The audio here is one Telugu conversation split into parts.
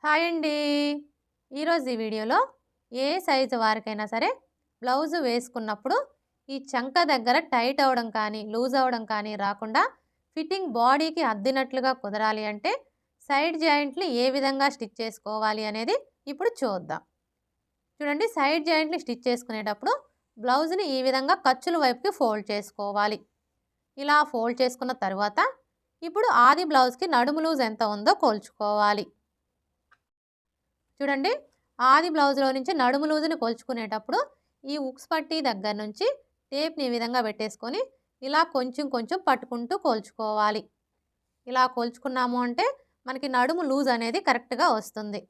హాయ్ అండి. ఈరోజు ఈ వీడియోలో ఏ సైజు వారికైనా సరే బ్లౌజ్ వేసుకున్నప్పుడు ఈ చంక దగ్గర టైట్ అవ్వడం కానీ, లూజ్ అవ్వడం కానీ రాకుండా ఫిట్టింగ్ బాడీకి అద్దినట్లుగా కుదరాలి అంటే సైడ్ జాయింట్లు ఏ విధంగా స్టిచ్ చేసుకోవాలి అనేది ఇప్పుడు చూద్దాం. చూడండి, సైడ్ జాయింట్లు స్టిచ్ చేసుకునేటప్పుడు బ్లౌజ్‌ని ఈ విధంగా ఖర్చుల వైపుకి ఫోల్డ్ చేసుకోవాలి. ఇలా ఫోల్డ్ చేసుకున్న తర్వాత ఇప్పుడు ఆది బ్లౌజ్‌కి నడుము లూజ్ ఎంత ఉందో కొలుచుకోవాలి. చూడండి, ఆది బ్లౌజ్‌లో నుంచి నడుము లూజుని కొలుచుకునేటప్పుడు ఈ ఉక్స్ పట్టీ దగ్గర నుంచి టేప్‌ని ఈ విధంగా పెట్టేసుకొని ఇలా కొంచెం కొంచెం పట్టుకుంటూ కొలుచుకోవాలి. ఇలా కొలుచుకున్నాము అంటే మనకి నడుము లూజ్ అనేది కరెక్ట్‌గా వస్తుంది.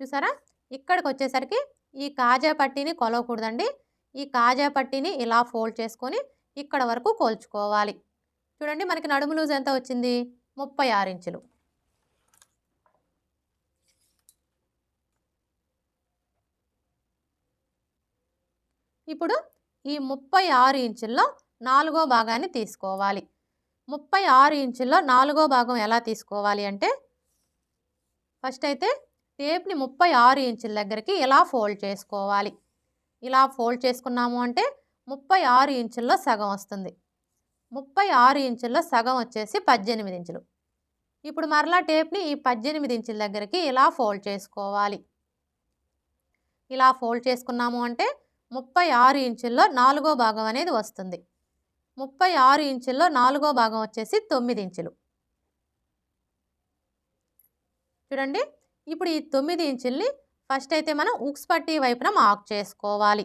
చూసారా? ఇక్కడికొచ్చేసరికి ఈ కాజా పట్టీని కొలవకూడదండి. ఈ కాజా పట్టీని ఇలా ఫోల్డ్ చేసుకొని ఇక్కడ వరకు కొలుచుకోవాలి. చూడండి, మనకి నడుము లూజ్ ఎంత వచ్చింది? 36 ఇంచులు. ఇప్పుడు ఈ 36 ఇంచుల్లో నాలుగో భాగాన్ని తీసుకోవాలి. 36 ఇంచుల్లో నాలుగో భాగం ఎలా తీసుకోవాలి అంటే ఫస్ట్ అయితే టేప్‌ని 36 ఇంచుల దగ్గరికి ఇలా ఫోల్డ్ చేసుకోవాలి. ఇలా ఫోల్డ్ చేసుకున్నాము అంటే 36 ఇంచుల్లో సగం వస్తుంది. 36 ఇంచుల్లో సగం వచ్చేసి 18 ఇంచులు. ఇప్పుడు మరలా టేప్‌ని ఈ 18 ఇంచుల దగ్గరికి ఇలా ఫోల్డ్ చేసుకోవాలి. ఇలా ఫోల్డ్ చేసుకున్నాము అంటే 36 ఇంచుల్లో నాలుగో భాగం అనేది వస్తుంది. 36 ఇంచుల్లో నాలుగో భాగం వచ్చేసి 9 ఇంచులు. చూడండి, ఇప్పుడు ఈ 9 ఇంచుల్ని ఫస్ట్ అయితే మనం ఉక్స్ పట్టీ వైపున మార్క్ చేసుకోవాలి.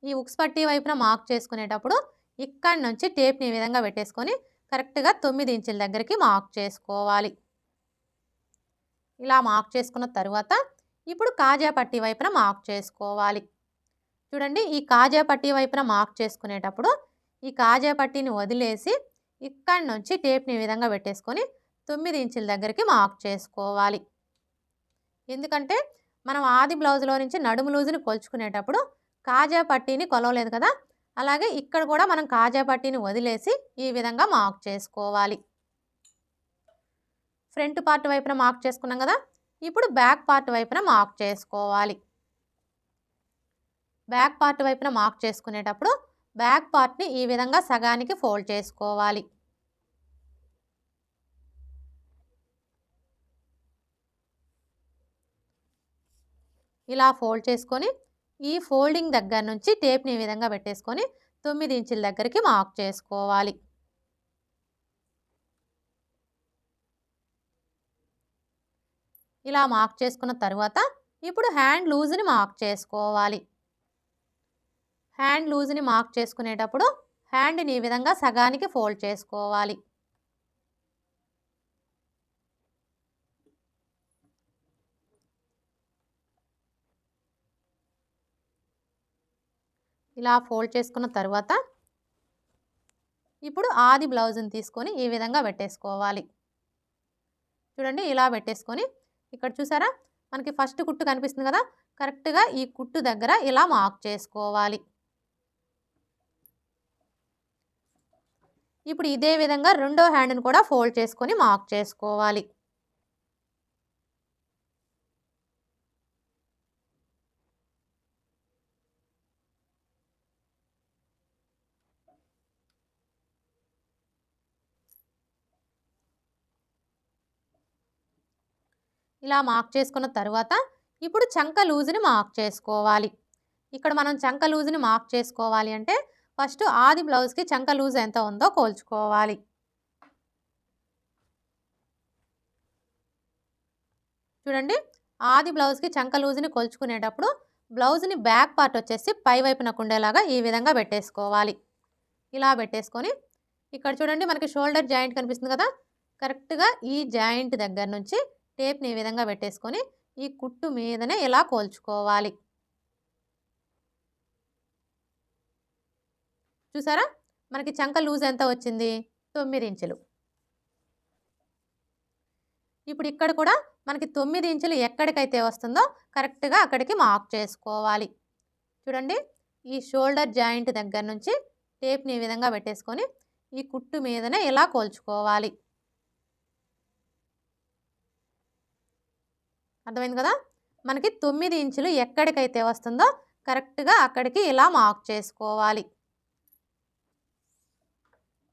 ఈ ఉక్స్ పట్టీ వైపున మార్క్ చేసుకునేటప్పుడు ఇక్కడి నుంచి టేప్‌ని ఈ విధంగా పెట్టేసుకొని కరెక్ట్‌గా 9 ఇంచుల దగ్గరికి మార్క్ చేసుకోవాలి. ఇలా మార్క్ చేసుకున్న తరువాత ఇప్పుడు కాజా పట్టీ వైపున మార్క్ చేసుకోవాలి. చూడండి, ఈ కాజా పట్టీ వైపున మార్క్ చేసుకునేటప్పుడు ఈ కాజా పట్టీని వదిలేసి ఇక్కడి నుంచి టేప్‌ని ఈ విధంగా పెట్టేసుకొని 9 ఇంచుల దగ్గరికి మార్క్ చేసుకోవాలి. ఎందుకంటే మనం ఆది బ్లౌజ్‌లో నుంచి నడుము లూజుని కొలుచుకునేటప్పుడు కాజా పట్టీని కొలవలేదు కదా! అలాగే ఇక్కడ కూడా మనం కాజా పట్టీని వదిలేసి ఈ విధంగా మార్క్ చేసుకోవాలి. ఫ్రంట్ పార్ట్ వైపున మార్క్ చేసుకున్నాం కదా! ఇప్పుడు బ్యాక్ పార్ట్ వైపున మార్క్ చేసుకోవాలి. బ్యాక్ పార్ట్ వైపున మార్క్ చేసుకునేటప్పుడు బ్యాక్ పార్ట్‌ని ఈ విధంగా సగానికి ఫోల్డ్ చేసుకోవాలి. ఇలా ఫోల్డ్ చేసుకొని ఈ ఫోల్డింగ్ దగ్గర నుంచి టేప్‌ని ఈ విధంగా పెట్టేసుకొని 9 ఇంచుల దగ్గరికి మార్క్ చేసుకోవాలి. ఇలా మార్క్ చేసుకున్న తర్వాత ఇప్పుడు హ్యాండ్ లూజ్‌ని మార్క్ చేసుకోవాలి. హ్యాండ్ లూజ్‌ని మార్క్ చేసుకునేటప్పుడు హ్యాండ్‌ని ఈ విధంగా సగానికి ఫోల్డ్ చేసుకోవాలి. ఇలా ఫోల్డ్ చేసుకున్న తర్వాత ఇప్పుడు ఆది బ్లౌజ్‌ని తీసుకొని ఈ విధంగా పెట్టేసుకోవాలి. చూడండి, ఇలా పెట్టేసుకొని ఇక్కడ చూసారా? మనకి ఫస్ట్ కుట్టు కనిపిస్తుంది కదా! కరెక్ట్‌గా ఈ కుట్టు దగ్గర ఇలా మార్క్ చేసుకోవాలి. ఇప్పుడు ఇదే విధంగా రెండో హ్యాండ్‌ని కూడా ఫోల్డ్ చేసుకొని మార్క్ చేసుకోవాలి. ఇలా మార్క్ చేసుకున్న తర్వాత ఇప్పుడు చంక లూజ్‌ని మార్క్ చేసుకోవాలి. ఇక్కడ మనం చంక లూజ్‌ని మార్క్ చేసుకోవాలి అంటే ఫస్ట్ ఆది బ్లౌజ్‌కి చంక లూజ్ ఎంత ఉందో కొలుచుకోవాలి. చూడండి, ఆది బ్లౌజ్‌కి చంక లూజ్‌ని కొలుచుకునేటప్పుడు బ్లౌజ్‌ని బ్యాక్ పార్ట్ వచ్చేసి పై వైపునకు ఉండేలాగా ఈ విధంగా పెట్టేసుకోవాలి. ఇలా పెట్టేసుకొని ఇక్కడ చూడండి, మనకి షోల్డర్ జాయింట్ కనిపిస్తుంది కదా! కరెక్ట్‌గా ఈ జాయింట్ దగ్గర నుంచి టేప్‌ని ఈ విధంగా పెట్టేసుకొని ఈ కుట్టు మీదనే ఇలా కొలుచుకోవాలి. చూసారా? మనకి చంక లూజ్ ఎంత వచ్చింది? 9 ఇంచులు. ఇప్పుడు ఇక్కడ కూడా మనకి 9 ఇంచులు ఎక్కడికైతే వస్తుందో కరెక్ట్‌గా అక్కడికి మార్క్ చేసుకోవాలి. చూడండి, ఈ షోల్డర్ జాయింట్ దగ్గర నుంచి టేప్ని ఈ విధంగా పెట్టేసుకొని ఈ కుట్టు మీదనే ఇలా కోల్చుకోవాలి. అర్థమైంది కదా? మనకి 9 ఇంచులు ఎక్కడికైతే వస్తుందో కరెక్ట్గా అక్కడికి ఇలా మార్క్ చేసుకోవాలి.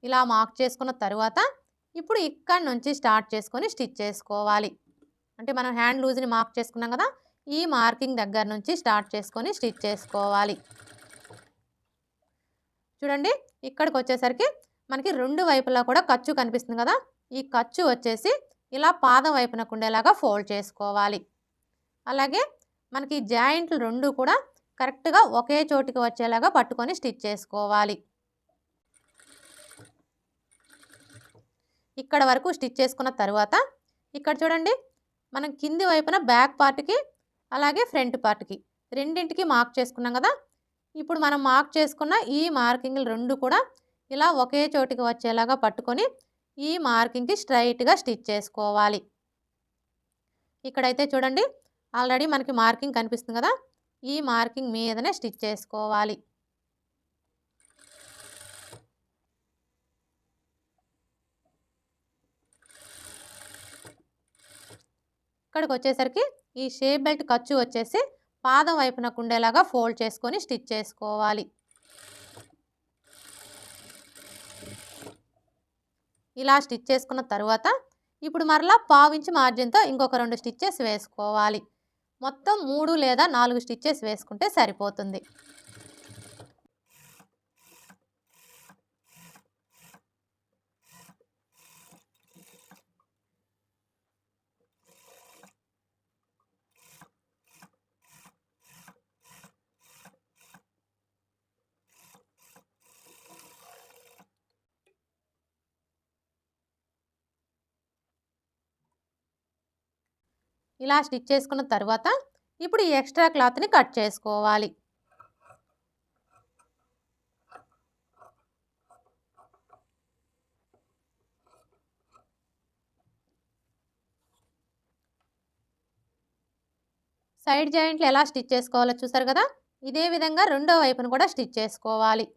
ఇలా మార్క్ చేసుకున్న తర్వాత ఇప్పుడు ఇక్కడ నుంచి స్టార్ట్ చేసుకొని స్టిచ్ చేసుకోవాలి. అంటే మనం హ్యాండ్ లూజ్ని మార్క్ చేసుకున్నాం కదా, ఈ మార్కింగ్ దగ్గర నుంచి స్టార్ట్ చేసుకొని స్టిచ్ చేసుకోవాలి. చూడండి, ఇక్కడికి వచ్చేసరికి మనకి 2 వైపులా కూడా ఖర్చు కనిపిస్తుంది కదా, ఈ ఖర్చు వచ్చేసి ఇలా పాదం వైపునకు ఉండేలాగా ఫోల్డ్ చేసుకోవాలి. అలాగే మనకి జాయింట్లు 2 కూడా కరెక్ట్గా ఒకే చోటికి వచ్చేలాగా పట్టుకొని స్టిచ్ చేసుకోవాలి. ఇక్కడ వరకు స్టిచ్ చేసుకున్న తర్వాత ఇక్కడ చూడండి, మనం కింది వైపున బ్యాక్ పార్ట్కి అలాగే ఫ్రంట్ పార్ట్కి రెండింటికి మార్క్ చేసుకున్నాం కదా, ఇప్పుడు మనం మార్క్ చేసుకున్న ఈ మార్కింగ్లు 2 కూడా ఇలా ఒకే చోటికి వచ్చేలాగా పట్టుకొని ఈ మార్కింగ్కి స్ట్రైట్గా స్టిచ్ చేసుకోవాలి. ఇక్కడైతే చూడండి, ఆల్రెడీ మనకి మార్కింగ్ కనిపిస్తుంది కదా, ఈ మార్కింగ్ మీదనే స్టిచ్ చేసుకోవాలి. ఇక్కడికి వచ్చేసరికి ఈ షేప్ బెల్ట్ ఖర్చు వచ్చేసి పాదం వైపునకు ఉండేలాగా ఫోల్డ్ చేసుకొని స్టిచ్ చేసుకోవాలి. ఇలా స్టిచ్ చేసుకున్న తర్వాత ఇప్పుడు మరలా 1/2 ఇంచ్ మార్జిన్తో ఇంకొక 2 స్టిచ్చెస్ వేసుకోవాలి. మొత్తం 3 లేదా 4 స్టిచ్చెస్ వేసుకుంటే సరిపోతుంది. ఇలా స్టిచ్ చేసుకున్న తర్వాత ఇప్పుడు ఈ ఎక్స్ట్రా క్లాత్ని కట్ చేసుకోవాలి. సైడ్ జాయింట్లు ఎలా స్టిచ్ చేసుకోవాలో చూసారు కదా, ఇదే విధంగా రెండో వైపును కూడా స్టిచ్ చేసుకోవాలి.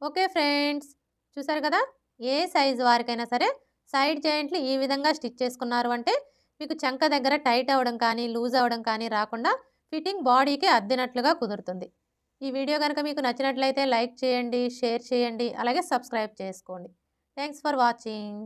ఓకే ఫ్రెండ్స్, చూసారు కదా, ఏ సైజు వారికైనా సరే సైడ్ జాయింట్లు ఈ విధంగా స్టిచ్ చేసుకున్నారు అంటే మీకు చంక దగ్గర టైట్ అవ్వడం కానీ లూజ్ అవ్వడం కానీ రాకుండా ఫిట్టింగ్ బాడీకి అద్దినట్లుగా కుదురుతుంది. ఈ వీడియో కనుక మీకు నచ్చినట్లయితే లైక్ చేయండి, షేర్ చేయండి, అలాగే సబ్స్క్రైబ్ చేసుకోండి. Thanks for watching.